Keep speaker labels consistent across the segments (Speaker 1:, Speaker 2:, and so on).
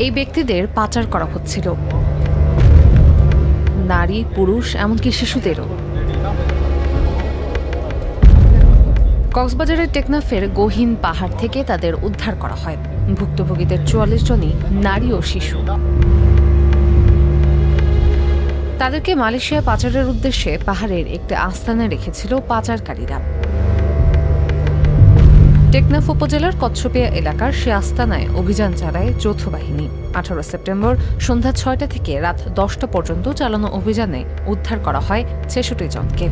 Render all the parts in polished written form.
Speaker 1: এই ব্যক্তিদের পাচার করা হচ্ছিল, নারী, পুরুষ, এমনকি শিশুদেরও। কক্সবাজারের টেকনাফের গহীন পাহাড় থেকে তাদের উদ্ধার করা হয়। ভুক্তভোগীদের ৪৪ জনই নারী ও শিশু। তাদেরকে মালয়েশিয়া পাচারের উদ্দেশ্যে পাহাড়ের একটি আস্তানায় রেখেছিল পাচারকারীরা। টেকনাফ উপজেলার কচ্ছপিয়া এলাকার সে আস্তানায় অভিযান চালায় যৌথ বাহিনী। ১৮ সেপ্টেম্বর সন্ধ্যা ৬টা থেকে রাত ১০টা পর্যন্ত চালানো অভিযানে উদ্ধার করা হয় ৬৬ জনকে।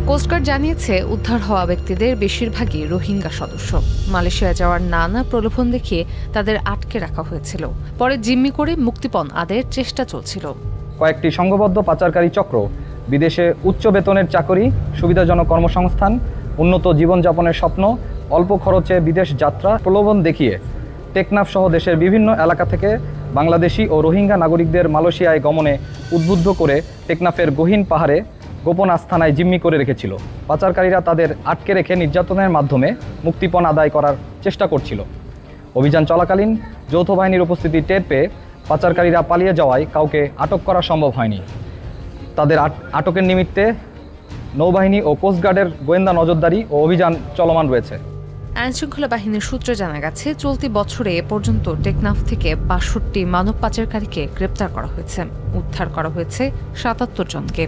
Speaker 1: কোস্টগার্ড জানিয়েছে, উদ্ধার হওয়া ব্যক্তিদের বেশিরভাগই রোহিঙ্গা সদস্য। মালয়েশিয়া যাওয়ার নানা প্রলোভন দেখিয়ে তাদের আটকে রাখা হয়েছিল। পরে জিম্মি করে মুক্তিপণ আদায়ের চেষ্টা চলছিল।
Speaker 2: কয়েকটি সংঘবদ্ধ পাচারকারী চক্র বিদেশে উচ্চ বেতনের চাকরি, সুবিধাজনক কর্মসংস্থান, উন্নত জীবনযাপনের স্বপ্ন, অল্প খরচে বিদেশ যাত্রা প্রলোভন দেখিয়ে টেকনাফ সহ দেশের বিভিন্ন এলাকা থেকে বাংলাদেশি ও রোহিঙ্গা নাগরিকদের মালয়েশিয়ায় গমনে উদ্বুদ্ধ করে টেকনাফের গহীন পাহাড়ে গোপন আস্তানায় জিম্মি করে রেখেছিল। পাচারকারীরা তাদের আটকে রেখে নির্যাতনের মাধ্যমে মুক্তিপণ আদায় করার চেষ্টা করছিল। অভিযান চলাকালীন যৌথ বাহিনীর উপস্থিতি টের পেয়ে পাচারকারীরা পালিয়ে যাওয়ায় কাউকে আটক করা সম্ভব হয়নি। তাদের আটকের নিমিত্তে নৌবাহিনী ও কোস্টগার্ডের গোয়েন্দা নজরদারি ও অভিযান চলমান রয়েছে।
Speaker 1: আইনশৃঙ্খলা বাহিনীর সূত্রে জানা গেছে, চলতি বছরে এ পর্যন্ত টেকনাফ থেকে ৬২ মানব পাচারকারীকে গ্রেপ্তার করা হয়েছে। উদ্ধার করা হয়েছে ৭৭ জনকে।